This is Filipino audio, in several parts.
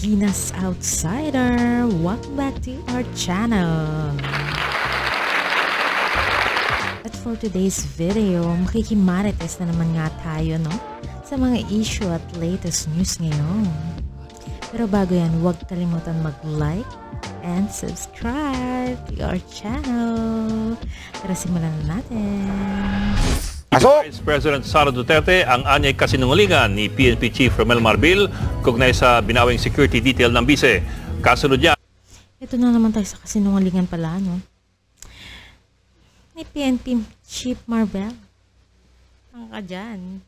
Pilipinas Outsider! Welcome back to our channel! At for today's video, makikimarites na naman nga tayo sa mga issue at latest news ngayon. Pero bago yan, huwag kalimutan mag-like and subscribe to our channel. Tara, simulan na natin! Vice President Sara Duterte ang anyay kasinungalingan ni PNP Chief Romel Marbil kaugnay sa binawing security detail ng bise. Kasunod niya. Ito na naman tayo sa kasinungalingan pala, ni PNP Chief Marbil. Ang ka dyan.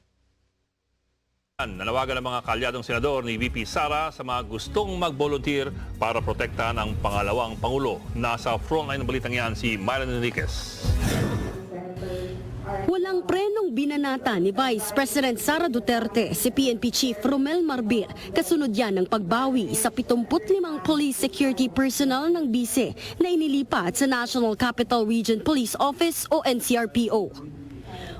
Nanawagan ng mga kalyadong senador ni VP Sara sa mga gustong mag-volunteer para protektahan ang pangalawang Pangulo. Nasa frontline ng balitang yan si Myron Enriquez. Walang prenong binanata ni Vice President Sara Duterte si PNP Chief Romel Marbil kasunod yan ng pagbawi sa 75 police security personnel ng bise na inilipat sa National Capital Region Police Office o NCRPO.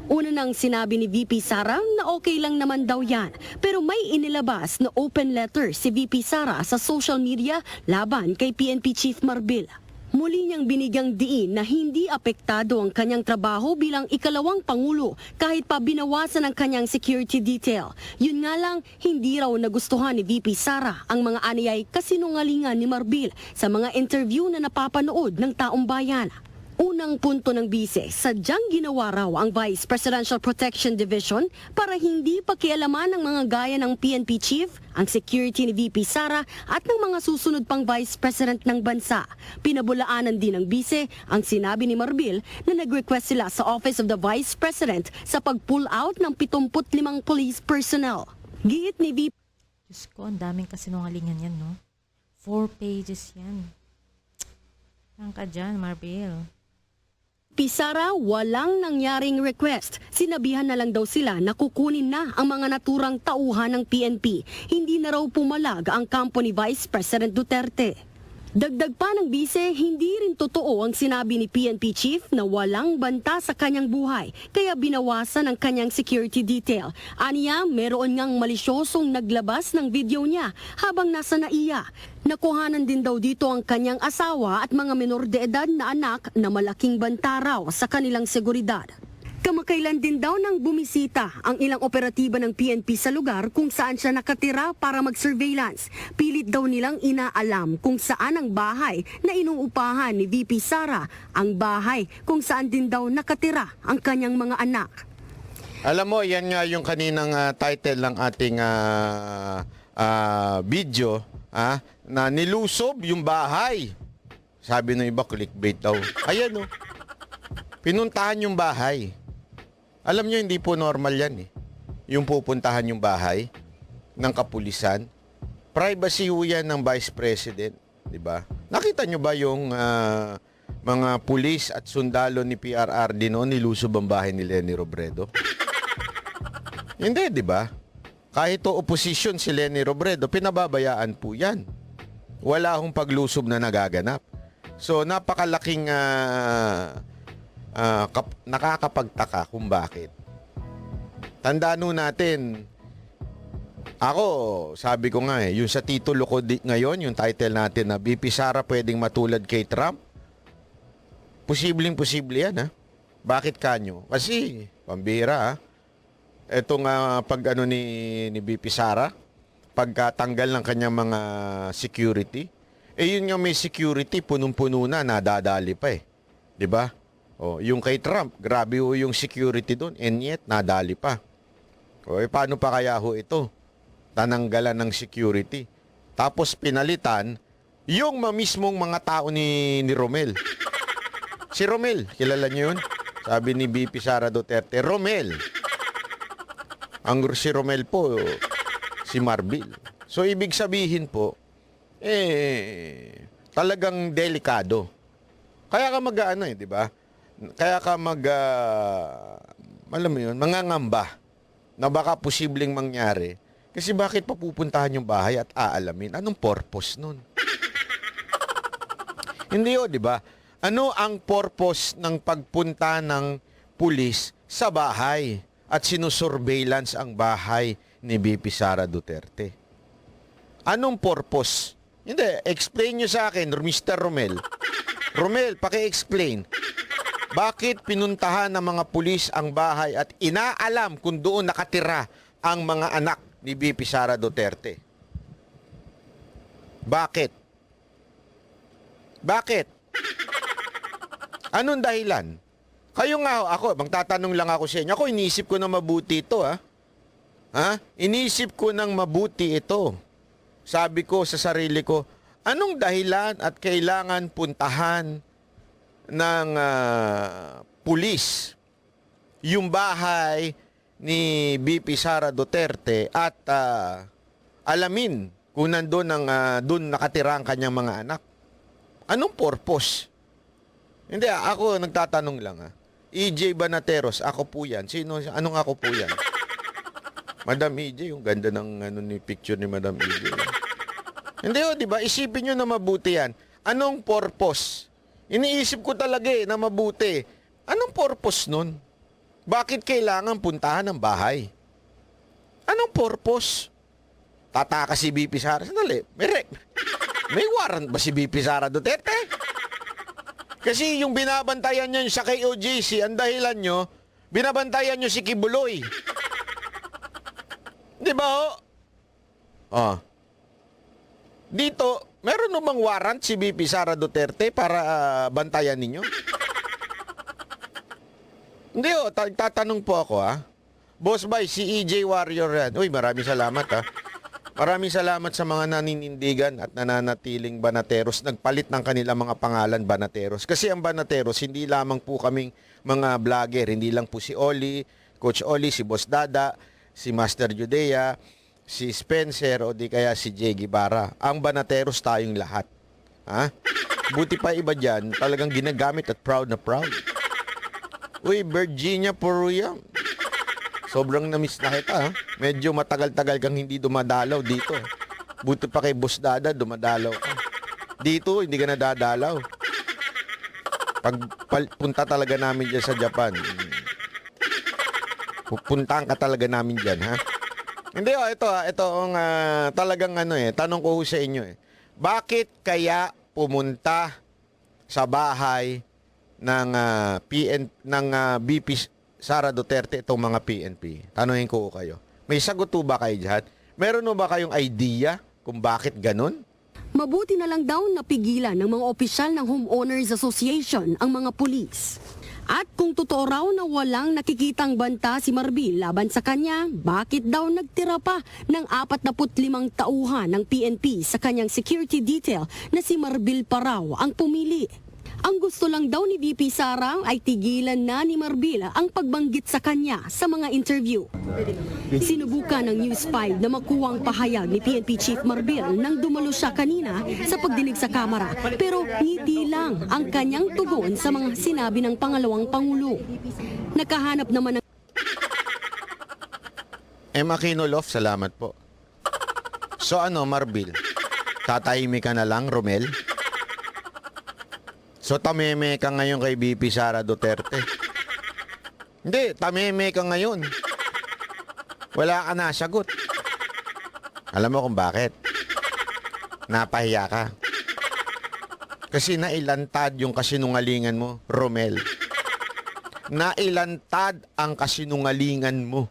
Una nang sinabi ni VP Sara na okay lang naman daw yan, pero may inilabas na open letter si VP Sara sa social media laban kay PNP Chief Marbil. Muli niyang binigyang diin na hindi apektado ang kanyang trabaho bilang ikalawang Pangulo kahit pa binawasan ang kanyang security detail. Yun nga lang, hindi raw nagustuhan ni VP Sara ang mga aniyay kasinungalingan ni Marbil sa mga interview na napapanood ng taong bayan. Unang punto ng bise, sadyang ginawa raw ang Vice Presidential Protection Division para hindi pakialaman ng mga gaya ng PNP Chief, ang security ni VP Sara at ng mga susunod pang Vice President ng bansa. Pinabulaanan din ng bise ang sinabi ni Marbil na nag-request sila sa Office of the Vice President sa pag-pull out ng 75 police personnel. Giit ni VP... Diyos ko, ang daming kasinungalingan yan, 4 pages yan. Ang ka dyan, Marbil. Sara, walang nangyaring request. Sinabihan na lang daw sila na kukunin na ang mga naturang tauhan ng PNP. Hindi na raw pumalag ang kampo ni Vice President Duterte. Dagdag pa ng bise, hindi rin totoo ang sinabi ni PNP Chief na walang banta sa kanyang buhay, kaya binawasan ang kanyang security detail. Aniya, meron ngang malisyosong naglabas ng video niya habang nasa NAIA. Nakuhanan din daw dito ang kanyang asawa at mga menor de edad na anak na malaking banta raw sa kanilang seguridad. Kamakailan din daw nang bumisita ang ilang operatiba ng PNP sa lugar kung saan siya nakatira para mag-surveillance. Pilit daw nilang inaalam kung saan ang bahay na inuupahan ni VP Sara, ang bahay kung saan din daw nakatira ang kanyang mga anak. Alam mo, yan nga yung kaninang title ng ating video, na nilusob yung bahay. Sabi ng iba, clickbait daw. Ayan pinuntahan yung bahay. Alam nyo, hindi po normal yan yung pupuntahan yung bahay ng kapulisan. Privacy ho yan ng Vice President, di ba? Nakita nyo ba yung mga pulis at sundalo ni PRRD nilusob ang bahay ni Leni Robredo? Hindi, di ba? Kahit opposition si Leni Robredo, pinababayaan po yan. Wala hong paglusob na nagaganap. So, napakalaking nakakapagtaka kung bakit. Tandaan natin, ako, sabi ko nga yung sa titulo ko ngayon, yung title natin na VP Sara pwedeng matulad kay Trump, posibleng-posible yan, Bakit kanyo? Kasi, pambira, etong pag ni VP Sara, pagkatanggal ng kanyang mga security, yun nga may security, punong-puno na, nadadali pa di ba? Yung kay Trump, grabe yung security doon, and yet, nadali pa. Paano pa kaya ito? Tananggalan ng security. Tapos pinalitan, yung mismong mga tao ni Romel. Si Romel, kilala niyo yun? Sabi ni VP Sara Duterte, Romel. Ang si Romel po, si Marbil. So, ibig sabihin po, talagang delikado. Kaya ka di ba? Kaya ka alam mo yun, mangangamba na baka posibleng mangyari. Kasi bakit papupuntahan yung bahay at aalamin? Anong purpose nun? Hindi di ba? Ano ang purpose ng pagpunta ng pulis sa bahay at sinusurveillance ang bahay ni VP Sara Duterte? Anong purpose? Hindi, explain nyo sa akin, Mr. Romel. Romel, paki-explain. Bakit pinuntahan ng mga pulis ang bahay at inaalam kung doon nakatira ang mga anak ni VP Sara Duterte? Bakit? Bakit? Anong dahilan? Kayo nga, ako, magtatanong lang ako sa inyo. Ako, iniisip ko na mabuti ito, ha? Ha? Iniisip ko ng mabuti ito. Sabi ko sa sarili ko, anong dahilan at kailangan puntahan ng pulis yung bahay ni VP Sara Duterte at alamin kung doon nakatira ang kanyang mga anak? Anong purpose? Hindi, ako nagtatanong lang, ha? EJ Banateros, ako po yan. Sino? Anong ako po yan? Madam EJ, yung ganda ng ni picture ni Madam EJ. Hindi, di ba? Isipin nyo na mabuti yan. Anong purpose? Iniisip ko talaga na mabuti. Anong purpose nun? Bakit kailangan puntahan ng bahay? Anong purpose? Tataka si VP Sara. Sandali, may warrant ba si VP Sara Duterte? Kasi yung binabantayan nyo sa KOJC, ang dahilan nyo, binabantayan nyo si Kibuloy. Di ba ho? Oh. Dito, meron namang warrant si VP Sara Duterte para bantayan ninyo? Hindi ho, tatanong po ako, ha. Boss Bay, si EJ Warrior yan. Uy, maraming salamat, ha. Maraming salamat sa mga naninindigan at nananatiling Banateros. Nagpalit ng kanilang mga pangalan, Banateros. Kasi ang Banateros, hindi lamang po kaming mga vlogger. Hindi lang po si Oli, Coach Oli, si Boss Dada, si Master Judea, si Spencer, o di kaya si Jay Guevara. Ang Banateros tayong lahat. Ha? Buti pa iba dyan, talagang ginagamit at proud na proud. Uy, Virginia Puruya. Sobrang na-miss na kita, ha? Medyo matagal-tagal kang hindi dumadalaw dito. Buti pa kay Boss Dada, dumadalaw ka. Dito, hindi ka nadadalaw. Pag punta talaga namin dyan sa Japan, pupuntahan ka talaga namin dyan, ha? Hindi, ito ang talagang tanong ko sa inyo, Bakit kaya pumunta sa bahay ng VP Sara Duterte itong mga PNP? Tanungin ko kayo. May sagot ba kayo dyan? Meron ba kayong idea kung bakit ganun? Mabuti na lang daw napigilan ng mga opisyal ng Homeowners Association ang mga pulis. At kung totoo raw na walang nakikitang banta si Marbil laban sa kanya, bakit daw nagtira pa ng 45 tauhan ng PNP sa kanyang security detail na si Marbil pa raw ang pumili? Ang gusto lang daw ni VP Sara ay tigilan na ni Marbil ang pagbanggit sa kanya sa mga interview. Sinubukan ng News 5 na makuwang pahayag ni PNP Chief Marbil nang dumalo siya kanina sa pagdinig sa kamera, pero ngiti lang ang kanyang tugon sa mga sinabi ng pangalawang Pangulo. Nakahanap naman ng Emma Kinolof, salamat po. So Marbil, tatahimik ka na lang, Romel? So tameme ka ngayon kay VP Sara Duterte? Hindi, tameme ka ngayon. Wala ka na sagot. Alam mo kung bakit? Napahiya ka. Kasi nailantad yung kasinungalingan mo, Romel. Nailantad ang kasinungalingan mo.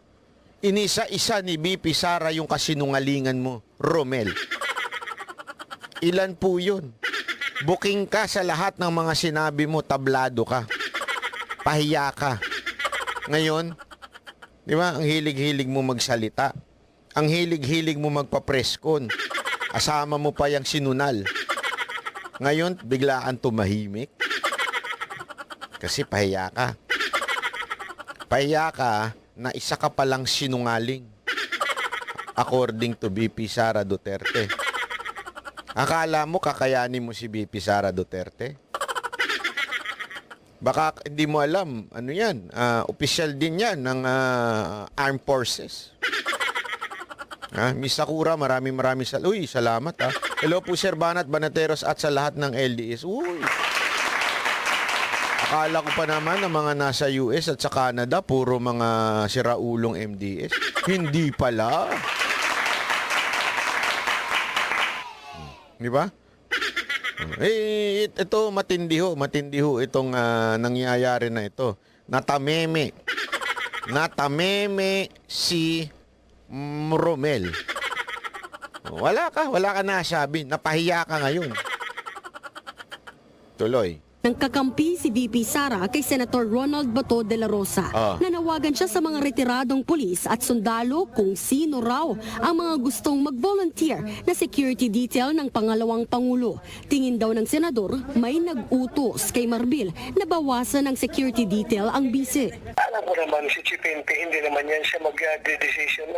Inisa-isa ni VP Sara yung kasinungalingan mo, Romel. Ilan po yun? Booking ka sa lahat ng mga sinabi mo, tablado ka. Pahiya ka. Ngayon, di ba, ang hilig-hilig mo magsalita. Ang hilig-hilig mo magpa-preskon. Asama mo pa yung sinunal. Ngayon, bigla kang tumahimik. Kasi pahiya ka. Pahiya ka na isa ka palang sinungaling. According to VP Sara Duterte. Akala mo kakayanin mo si VP Sara Duterte? Baka hindi mo alam, ano yan, official din yan ng Armed Forces. Miss Sakura, maraming salamat. Hello po Sir Banat, Banateros at sa lahat ng LDS. Uy! Akala ko pa naman na mga nasa US at sa Canada, puro mga siraulong MDS. Hindi pala. Di ba? Ito matindi ho itong nangyayari na ito. Natameme si Romel. Wala ka nasabi. Napahiya ka ngayon. Tuloy. Nang kakampi si VP Sara kay Senator Ronald Bato de la Rosa. Nanawagan siya sa mga retiradong pulis at sundalo kung sino raw ang mga gustong mag-volunteer na security detail ng pangalawang Pangulo. Tingin daw ng senador may nag-utos kay Marbil na bawasan ng security detail ang bise. Alam ko naman si Chief PNP, hindi naman yan siya mag-decision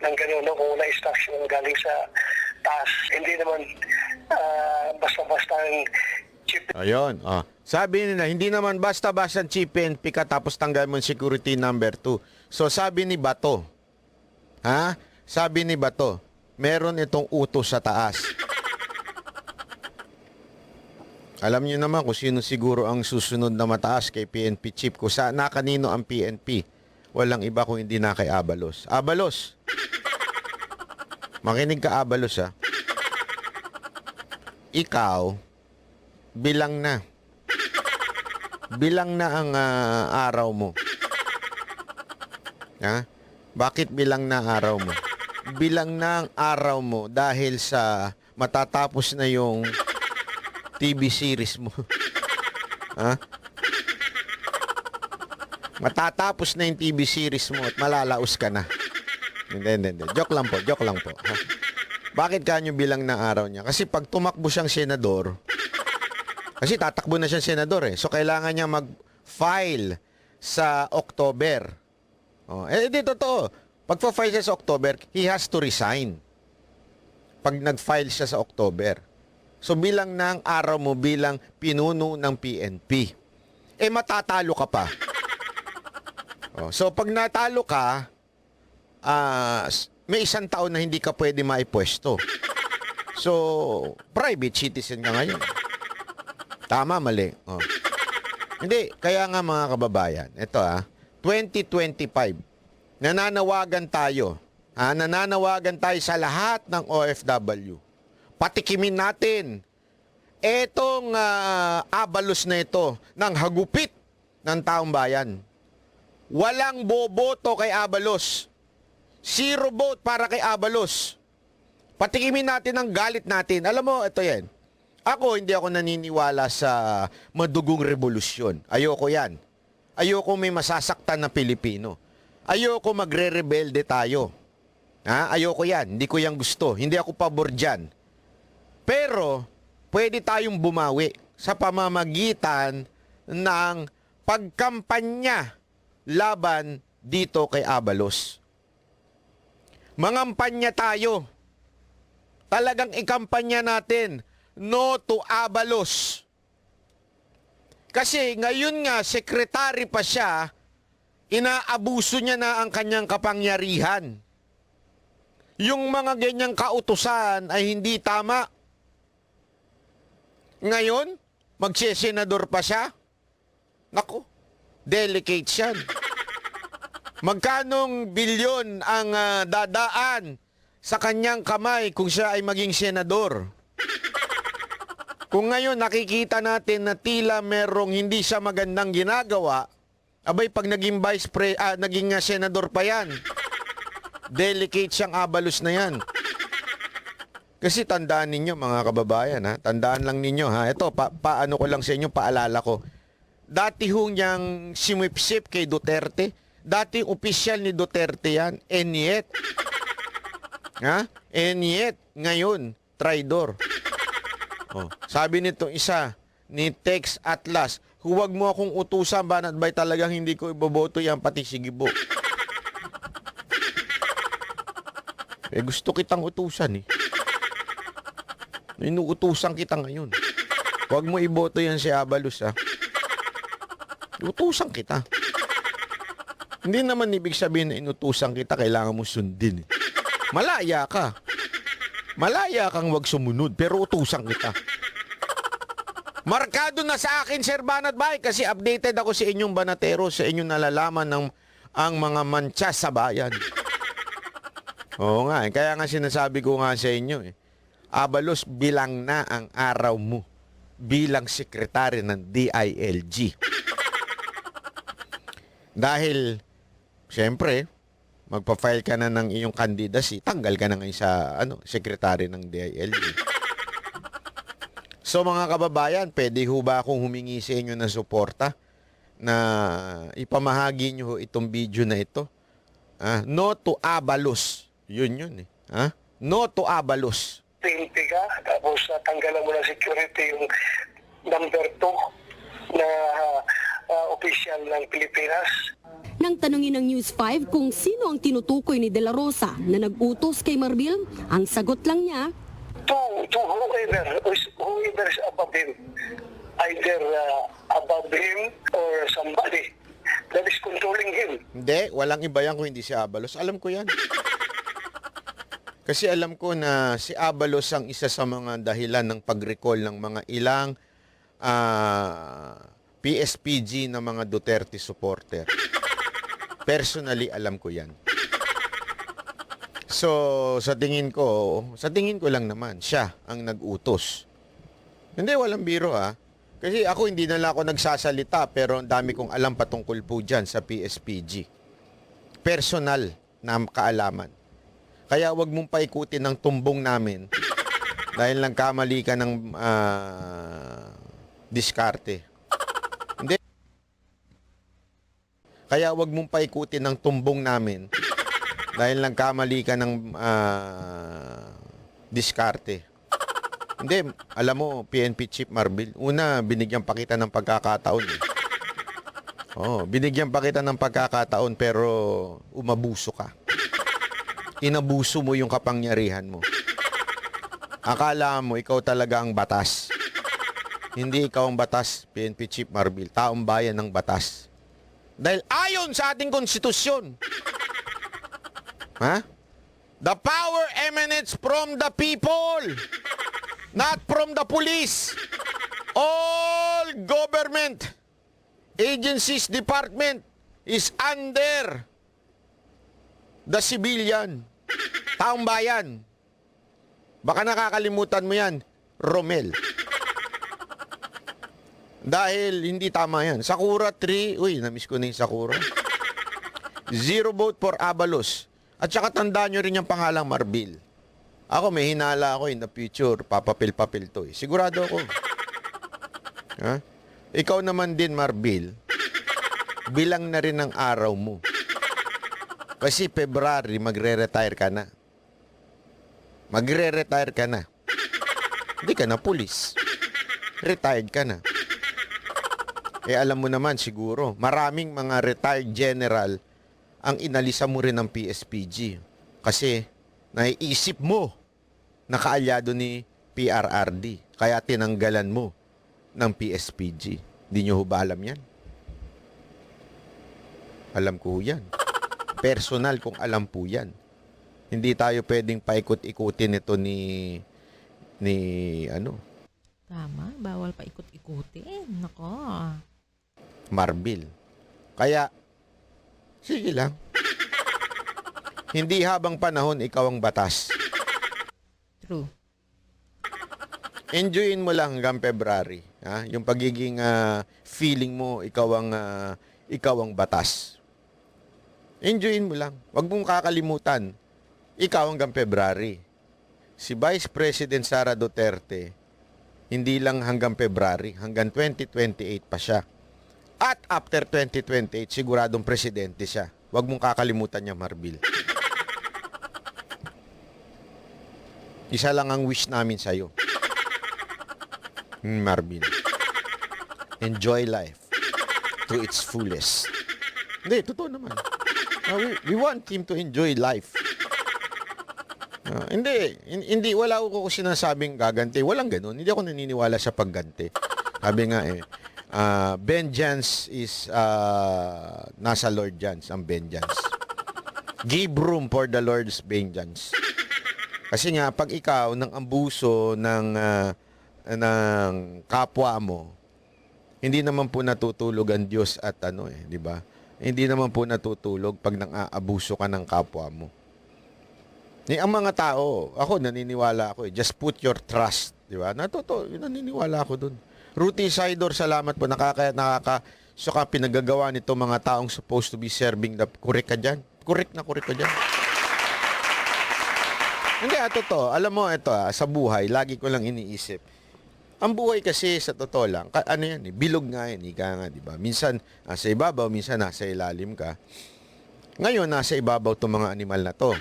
ng gano'n kung na-instruction galing sa taas. Hindi naman basta-basta ang Chief. Ayun. Sabi nila, hindi naman basta-basta Chief PNP ka tapos tanggal mo yung security number 2. So sabi ni Bato, sabi ni Bato, meron itong utos sa taas. Alam niyo naman kung sino siguro ang susunod na mataas kay PNP Chief. Kung na kanino ang PNP, walang iba kung hindi na kay Abalos. Abalos! Makinig ka, Abalos, ha? Ikaw, bilang na ang araw mo. Bakit bilang na araw mo? Bilang na ang araw mo dahil sa matatapos na yung TV series mo. Matatapos na yung TV series mo at malalaos ka na. Hindi. Joke lang po. Bakit kanyo bilang na araw niya? Kasi pag tumakbo siyang senador, kasi tatakbo na siyang senador eh. So, kailangan niya mag-file sa October. Di totoo. Pag-file siya sa October, he has to resign. Pag nag-file siya sa October. So, bilang na ang araw mo bilang pinuno ng PNP. Matatalo ka pa. So, pag natalo ka, may 1 taon na hindi ka pwede maipwesto. So, private citizen ka ngayon. Tama, mali. Hindi, kaya nga mga kababayan, ito 2025, nananawagan tayo sa lahat ng OFW. Patikimin natin etong Abalos na ito ng hagupit ng taong bayan. Walang boboto kay Abalos. 0 vote para kay Abalos. Patikimin natin ang galit natin. Alam mo, ito yan. Hindi ako naniniwala sa madugong revolusyon. Ayoko yan. Ayoko may masasaktan na Pilipino. Ayoko magre-rebelde tayo. Ayoko yan. Hindi ko yan gusto. Hindi ako pabor dyan. Pero, pwede tayong bumawi sa pamamagitan ng pagkampanya laban dito kay Abalos. Mangampanya tayo. Talagang ikampanya natin. No to Abalos. Kasi ngayon nga, sekretary pa siya, inaabuso niya na ang kanyang kapangyarihan. Yung mga ganyang kautusan ay hindi tama. Ngayon, magsesenador pa siya? Naku, delicate siya. Magkanong bilyon ang dadaan sa kanyang kamay kung siya ay maging senador? Kung ngayon nakikita natin na tila merong hindi siya magandang ginagawa, abay pag naging naging senador pa yan, delicate siyang Abalos na yan. Kasi tandaan ninyo mga kababayan, tandaan lang ninyo ito, paano ko lang sa inyo, paalala ko. Dati hong niyang simipsip kay Duterte, dating opisyal ni Duterte yan, and yet, ngayon, traidor. Sabi nito isa ni Tex Atlas, huwag mo akong utusan, banat ba'y talagang hindi ko iboboto yan, pati si Gibo. Gusto kitang utusan Inuutusan kita ngayon. Huwag mo iboto yan si Abalos Utusan kita. Hindi naman ibig sabihin na inutusan kita, kailangan mo sundin. Malaya ka. Malaya kang wag sumunod, pero utusan kita. Markado na sa akin, Sir Banat Bay, kasi updated ako sa inyong banatero, sa inyong nalalaman ng ang mga mantsa sa bayan. Oo nga, kaya nga sinasabi ko nga sa inyo Abalos, bilang na ang araw mo bilang sekretary ng DILG. Dahil, siyempre, magpa-file ka na ng iyong candidacy, tanggal ka na ngayon sa sekretary ng DILG. So mga kababayan, pwede ho ba akong humingi sa inyo ng suporta na ipamahagi nyo itong video na ito? No to Abalos. Yun eh. No to Abalos. PNP ka, tapos tanggalan mo ng security yung number 2 na official ng Pilipinas. Nang tanungin ng News 5 kung sino ang tinutukoy ni De La Rosa na nag-utos kay Marbil, ang sagot lang niya, To whoever is above him, either above him or somebody that is controlling him. Hindi, walang iba yan kung hindi si Abalos. Alam ko yan. Kasi alam ko na si Abalos ang isa sa mga dahilan ng pag-recall ng mga ilang PSPG na mga Duterte supporter. Personally, alam ko yan. So, sa tingin ko lang naman, siya ang nag-utos. Hindi, walang biro Kasi ako hindi na lang ako nagsasalita pero ang dami kong alam patungkol po dyan sa PSPG. Personal na kaalaman. Kaya wag mong paikutin ng tumbong namin dahil lang kamali ka ng diskarte. Hindi. Kaya wag mong paikutin ng tumbong namin dahil lang kamali ka ng diskarte. Hindi, alam mo, PNP Chief Marbil, una, binigyan pa kita ng pagkakataon. Binigyan pa kita ng pagkakataon pero umabuso ka. Inabuso mo yung kapangyarihan mo. Akala mo, ikaw talaga ang batas. Hindi ikaw ang batas, PNP Chief Marbil. Taong bayan ng batas. Dahil ayon sa ating konstitusyon. The power emanates from the people, not from the police. All government agencies, department is under the civilian. Taong bayan. Baka nakakalimutan mo yan, Romel. Dahil hindi tama yan. Sakura 3, namiss ko na yung Sakura. 0 vote for Abalos. At saka tandaan nyo rin yung pangalang Marbil. Ako, may hinala ako in the future. Papapil-papil to. Sigurado ako. Ikaw naman din, Marbil. Bilang na rin ang araw mo. Kasi February, magre-retire ka na. Magre-retire ka na. Hindi ka na pulis. Retired ka na. Alam mo naman siguro, maraming mga retired general ang inalisa mo rin ng PSPG. Kasi naiisip mo na kaalyado ni PRRD. Kaya tinanggalan mo ng PSPG. Di nyo ba alam yan? Alam ko yan. Personal kung alam po yan. Hindi tayo pwedeng paikot-ikutin ito ni Tama, bawal pa ikot-ikutin. Nako. Marbil. Kaya, sige lang. Hindi habang panahon ikaw ang batas. True. Enjoyin mo lang hanggang February. Yung pagiging feeling mo, ikaw ang batas. Enjoyin mo lang. Huwag mong kakalimutan. Ikaw hanggang February. Si Vice President Sara Duterte, hindi lang hanggang February, hanggang 2028 pa siya. At after 2028, siguradong presidente siya. Huwag mong kakalimutan niya, Marbil. Isa lang ang wish namin sa'yo. Marbil. Enjoy life to its fullest. Hindi, totoo naman. We want him to enjoy life. Hindi, wala ako sinasabing gaganti. Walang ganun. Hindi ako naniniwala sa pagganti. Sabi nga vengeance is nasa Lord Jans, ang vengeance. Give room for the Lord's vengeance. Kasi nga, pag ikaw nang ambuso ng kapwa mo, hindi naman po natutulog ang Diyos at di ba? Hindi naman po natutulog pag nang aabuso ka ng kapwa mo. Ang mga tao, ako naniniwala ako just put your trust, di ba? Naniniwala ako dun. Ruti Saidor, salamat po, so ka pinagagawa nito mga taong supposed to be serving the, correct ka dyan. Correct ka dyan. Hindi, totoo. Alam mo, ito sa buhay, lagi ko lang iniisip. Ang buhay kasi, sa totoo lang, ano yan, bilog nga yan, ika nga, di ba? Minsan, nasa ibabaw, minsan nasa ilalim ka. Ngayon, nasa ibabaw itong mga animal na to.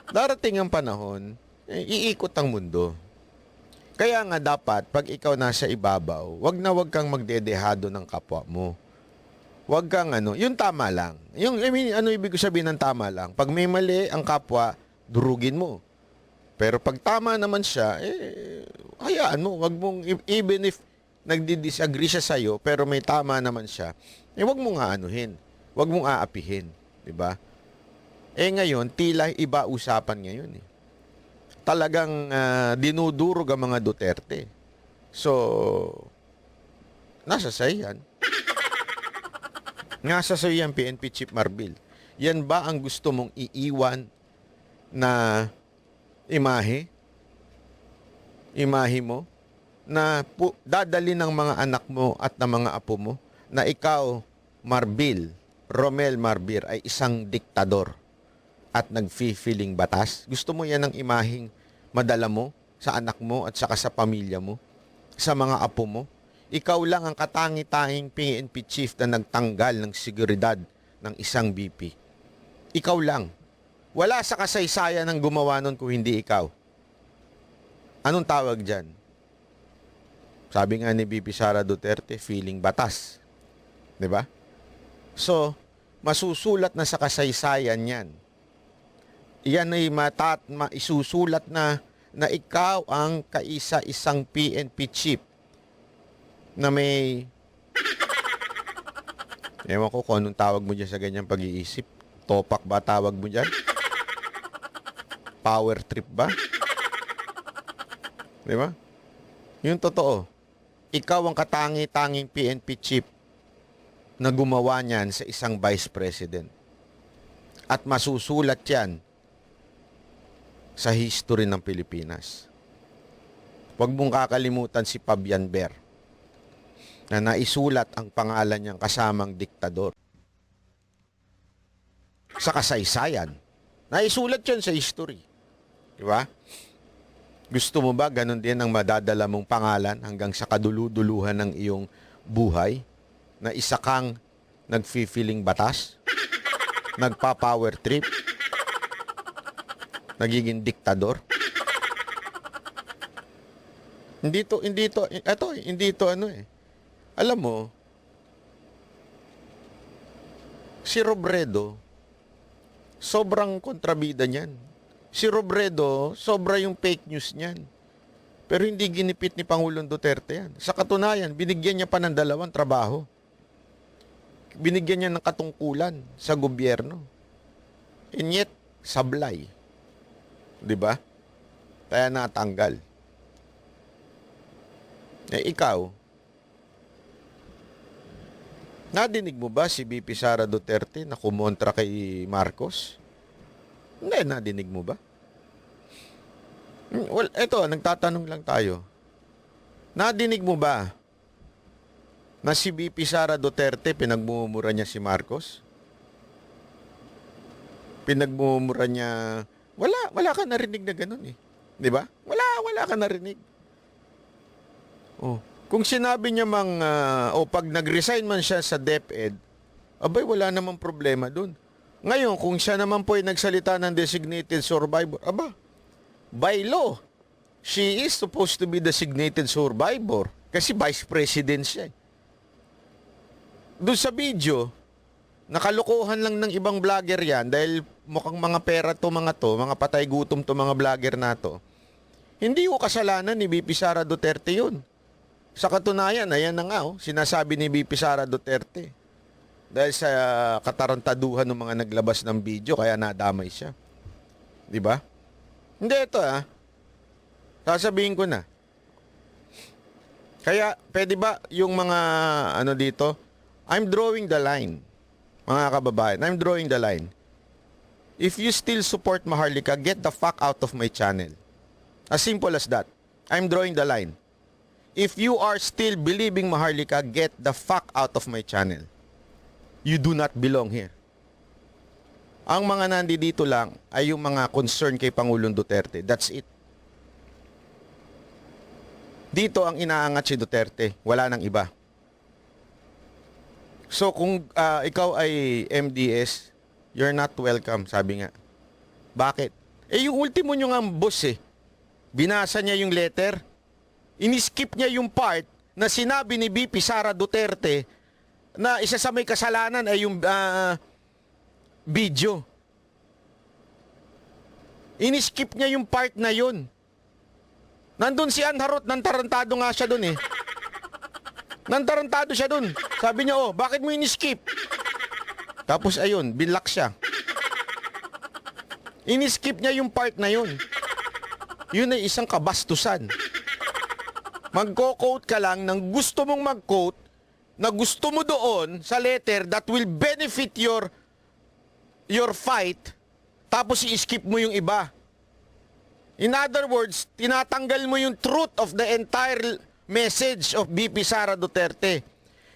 Darating ang panahon, iikot ang mundo. Kaya nga dapat, pag ikaw nasa ibabaw, wag kang magdedehado ng kapwa mo. Wag kang yung tama lang. Ano ibig ko sabihin ng tama lang? Pag may mali ang kapwa, durugin mo. Pero pag tama naman siya, hayaan mo. Wag mong, even if nagdi-disagree siya sa'yo, pero may tama naman siya, wag mong aanuhin. Wag mong aapihin. Diba? Ngayon, tila iba usapan ngayon. Talagang dinudurog ang mga Duterte. So, nasa sa'yo yan. Nasa sa'yo yan, PNP Chief Marbil. Yan ba ang gusto mong iiwan na imahe? Imahe mo? Na dadali ng mga anak mo at ng mga apo mo na ikaw, Marbil, Romel Marbir, ay isang diktador at nag-fulfilling batas? Gusto mo yan ang imaheng madala mo sa anak mo at saka sa pamilya mo, sa mga apo mo? Ikaw lang ang katangi-tanging PNP chief na nagtanggal ng seguridad ng isang BP. Ikaw lang. Wala sa kasaysayan ng gumawa nun kung hindi ikaw. Anong tawag dyan? Sabi nga ni BP Sara Duterte, feeling batas. 'Di ba? So, masusulat na sa kasaysayan yan. Iyan ay maisusulat na ikaw ang kaisa-isang PNP chief na may... Ewan ko kung anong tawag mo dyan sa ganyang pag-iisip. Topak ba tawag mo dyan? Power trip ba? Di ba? Yung totoo. Ikaw ang katangi-tanging PNP chief na gumawa niyan sa isang vice president. At masusulat yan sa history ng Pilipinas. Huwag mong kakalimutan si Fabian Ber na naisulat ang pangalan niyang kasamang diktador sa kasaysayan. Naisulat yan sa history. Di ba? Gusto mo ba ganun din ang madadala mong pangalan hanggang sa kaduluduluhan ng iyong buhay na isa kang nag-fulfilling batas? Nagpa-power trip? Nagiging diktador? Hindi to Alam mo, si Robredo, sobrang kontrabida niyan. Si Robredo, sobra yung fake news niyan. Pero hindi ginipit ni Pangulong Duterte yan. Sa katunayan, binigyan niya pa ng 2 trabaho. Binigyan niya ng katungkulan sa gobyerno. And yet, sablay. 'Di ba? Kaya natanggal. Ikaw, nadinig mo ba si BP Sara Duterte na kumontra kay Marcos? Hindi, nadinig mo ba? Well, eto, nagtatanong lang tayo. Nadinig mo ba na si BP Sara Duterte pinagmumura niya si Marcos? Pinagmumura niya... Wala ka narinig na ganun eh. 'Di ba? Wala ka narinig. Oh, kung sinabi niya pag nag-resign man siya sa DepEd, abay wala namang problema dun. Ngayon, kung siya naman po ay nagsalita ng designated survivor, by law, she is supposed to be designated survivor kasi vice president siya. Doon sa video, nakalukuhan lang ng ibang vlogger yan dahil mukhang mga pera mga patay gutom to mga vlogger na to. Hindi ko kasalanan ni BP Sara Duterte yun. Sa katunayan, ayan na nga, sinasabi ni BP Sara Duterte. Dahil sa katarantaduhan ng mga naglabas ng video, kaya nadamay siya. Di ba? Hindi, ito sasabihin ko na. Kaya, pwede ba yung mga, dito, I'm drawing the line. Mga kababayan, I'm drawing the line. If you still support Maharlika, get the fuck out of my channel. As simple as that. I'm drawing the line. If you are still believing Maharlika, get the fuck out of my channel. You do not belong here. Ang mga nandito lang ay yung mga concern kay Pangulong Duterte. That's it. Dito ang inaangat si Duterte. Wala nang iba. So kung ikaw ay MDS, you're not welcome, sabi nga. Bakit? Eh yung ultimo nyo nga boss eh. Binasa niya yung letter. Iniskip niya yung part na sinabi ni VP Sara Duterte na isa sa may kasalanan ay yung video. Iniskip niya yung part na yun. Nandun si Ann Harot, nantarantado nga siya dun eh. Nantarantado siya dun. Sabi niya, oh, bakit mo iniskip? Tapos ayun, binlock siya. Iniskip niya yung part na yun. Yun ay isang kabastusan. Magko-quote ka lang ng gusto mong mag-quote na gusto mo doon sa letter that will benefit your fight, tapos i-skip mo yung iba. In other words, tinatanggal mo yung truth of the entire message of VP Sara Duterte.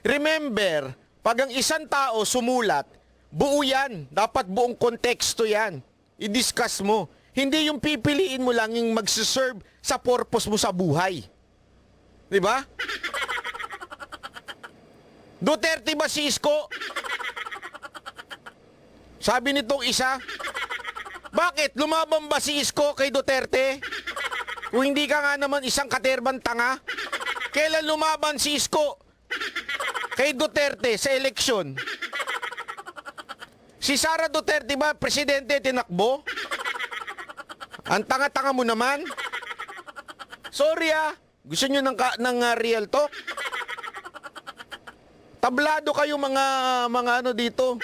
Remember, pag ang isang tao sumulat, buo yan. Dapat buong konteksto yan. I-discuss mo. Hindi yung pipiliin mo lang yung magsiserve sa purpose mo sa buhay. Diba? Duterte ba si Isko? Sabi nitong isa, bakit? Lumaban ba si Isko kay Duterte? Kung hindi ka nga naman isang katerbang tanga, kailan lumaban si Isko kay Duterte sa eleksyon? Si Sara Duterte ba, presidente, tinakbo? Ang tanga-tanga mo naman. Sorry gusto nyo ng real talk? Tablado kayo mga ano dito.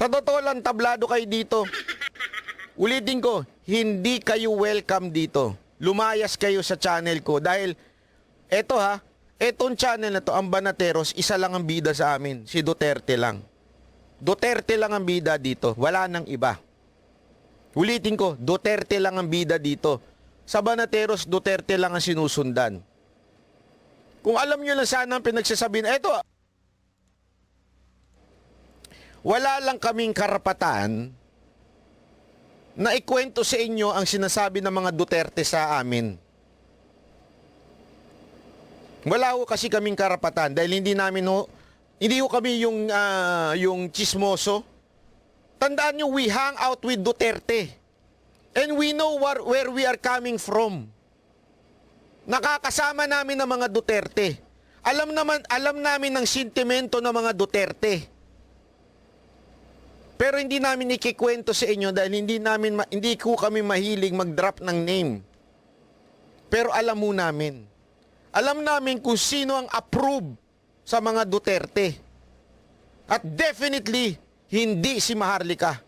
Sa totoo lang, tablado kayo dito. Ulitin ko, hindi kayo welcome dito. Lumayas kayo sa channel ko dahil etong channel na to, ang Banateros, isa lang ang bida sa amin, si Duterte lang. Duterte lang ang bida dito, wala nang iba. Ulitin ko, Duterte lang ang bida dito. Sa Banateros, Duterte lang ang sinusundan. Kung alam nyo lang sana ang pinagsasabi na, wala lang kaming karapatan na ikwento sa inyo ang sinasabi ng mga Duterte sa amin. Wala ho kasi kaming karapatan dahil hindi ho kami yung chismoso. Tandaan nyo, we hang out with Duterte. And we know where we are coming from. Nakakasama namin ng mga Duterte. Alam namin ng sentimento ng mga Duterte. Pero hindi namin ikikwento sa inyo dahil hindi ko kami mahilig mag-drop ng name. Pero alam mo namin. Alam namin kung sino ang approve sa mga Duterte. At definitely, hindi si Maharlika.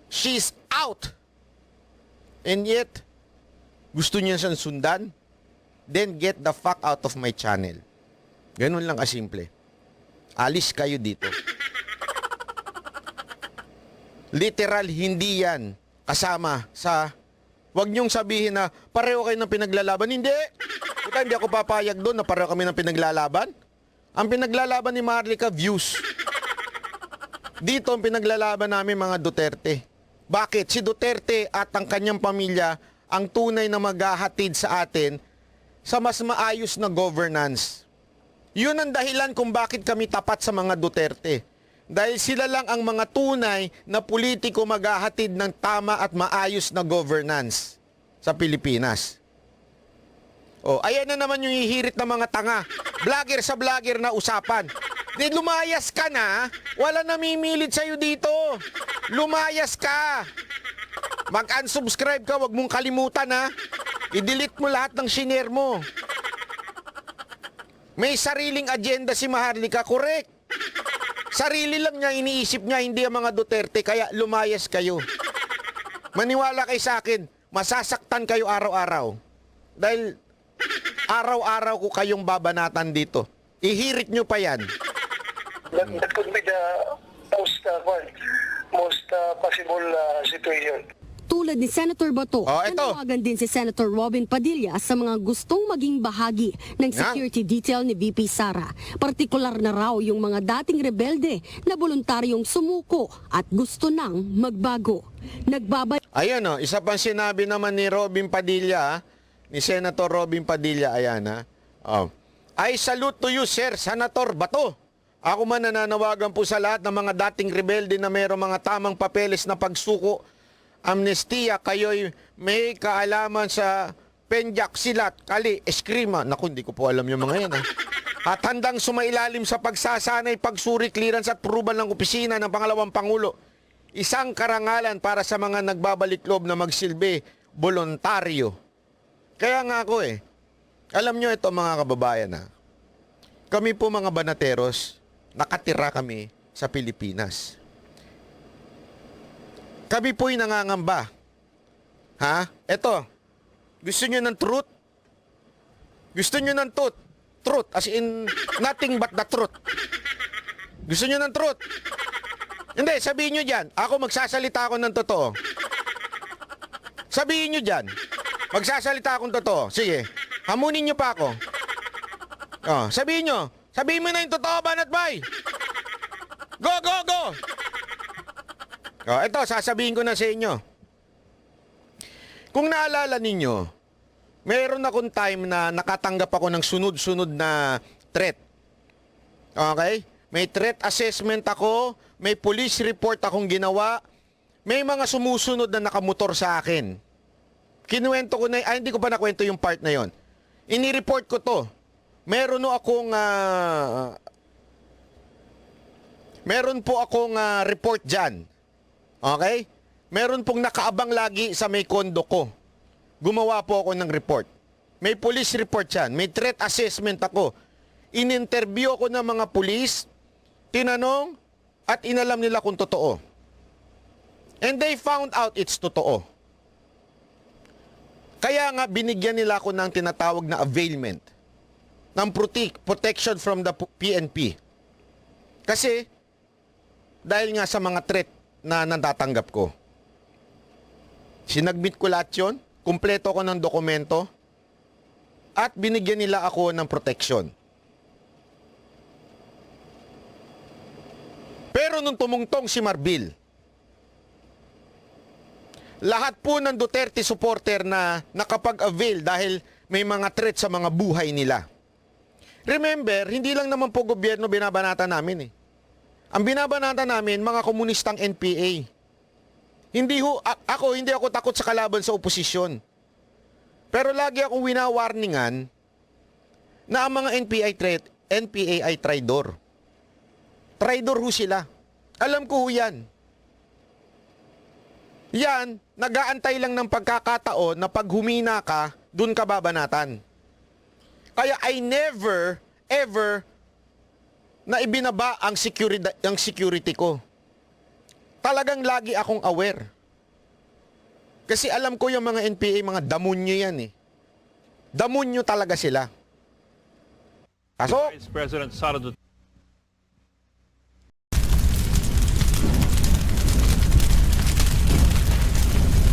She's out. And yet, gusto niya siyang sundan? Then get the fuck out of my channel. Ganun lang kasimple. Alis kayo dito. Literal, hindi yan kasama sa... Huwag niyong sabihin na pareho kayo ng pinaglalaban. Hindi! Hindi ako papayag doon na pareho kami ng pinaglalaban. Ang pinaglalaban ni Maharlika, views. Dito ang pinaglalaban namin mga Duterte. Bakit? Si Duterte at ang kanyang pamilya ang tunay na maghahatid sa atin sa mas maayos na governance. Yun ang dahilan kung bakit kami tapat sa mga Duterte. Dahil sila lang ang mga tunay na politiko maghahatid ng tama at maayos na governance sa Pilipinas. Ayan na naman yung hihirit ng mga tanga. Vlogger sa vlogger na usapan. Di lumayas ka na, wala namimilit sa'yo dito. Lumayas ka. Mag-unsubscribe ka, wag mong kalimutan I-delete mo lahat ng shinare mo. May sariling agenda si Maharlika, correct. Sarili lang niya, iniisip niya, hindi ang mga Duterte, kaya lumayas kayo. Maniwala kayo sa akin, masasaktan kayo araw-araw. Dahil araw-araw ko kayong babanatan dito. Ihirit nyo pa yan. That could be the most most possible situation. Tulad ni Senator Bato, Ito. nanawagan din si Senator Robin Padilla sa mga gustong maging bahagi ng security detail ni VP Sara. Partikular na raw yung mga dating rebelde na voluntaryong sumuko at gusto nang magbago. Ayan isa pang sinabi naman ni Robin Padilla, ni Senator Robin Padilla, ayan I salute to you, Sir Senator Bato. Ako man nananawagan po sa lahat ng mga dating rebelde na mayroong mga tamang papeles na pagsuko, amnestiya, kayo'y may kaalaman sa Penjak, Silat, Kali, Eskrima. Naku, hindi ko po alam yung mga yan. At handang sumailalim sa pagsasanay, pagsuri, clearance at approval ng opisina ng Pangalawang Pangulo. Isang karangalan para sa mga nagbabalik loob na magsilbi, voluntaryo. Kaya nga ako alam nyo ito mga kababayan kami po mga banateros, nakatira kami sa Pilipinas. Kami po'y nangangamba. Eto, gusto nyo ng truth? Gusto nyo ng truth? Truth, as in nothing but the truth. Gusto nyo ng truth? Hindi, sabihin nyo dyan. Ako magsasalita ako ng totoo. Sabihin nyo dyan. Magsasalita akong totoo. Sige, hamunin nyo pa ako. Sabihin nyo. Sabihin mo na yung totoo, Banat Bay. Go, go, go! Ito, sasabihin ko na sa inyo. Kung naalala ninyo, meron akong time na nakatanggap ako ng sunod-sunod na threat. Okay? May threat assessment ako, may police report akong ginawa, may mga sumusunod na nakamotor sa akin. Kinuwento ko na, hindi ko pa nakwento yung part na yon. Ini-report ko to. Meron po akong report dyan. Okay? Meron pong nakaabang lagi sa may kondo ko. Gumawa po ako ng report. May police report yan. May threat assessment ako. In-interview ako ng mga police, tinanong, at inalam nila kung totoo. And they found out it's totoo. Kaya nga binigyan nila ako ng tinatawag na availment ng protection from the PNP. Kasi, dahil nga sa mga threat na natatanggap ko. Sinagmit ko lahat yun, kumpleto ko ng dokumento, at binigyan nila ako ng protection. Pero nung tumungtong si Marbil, lahat po ng Duterte supporter na nakapag-avail dahil may mga threat sa mga buhay nila. Remember, hindi lang naman po gobyerno binabanata namin Ang binabanata namin, mga komunistang NPA. Hindi ako takot sa kalaban sa oposisyon. Pero lagi akong winawarningan na ang mga NPA ay traidor. Traidor ho sila. Alam ko ho yan. Yan, nag-aantay lang ng pagkakataon na pag humina ka, dun ka babanatan. Kaya I never, ever na ibinaba ang security ko. Talagang lagi akong aware. Kasi alam ko yung mga NPA, mga damunyo yan Damunyo talaga sila. Vice President Sara Duterte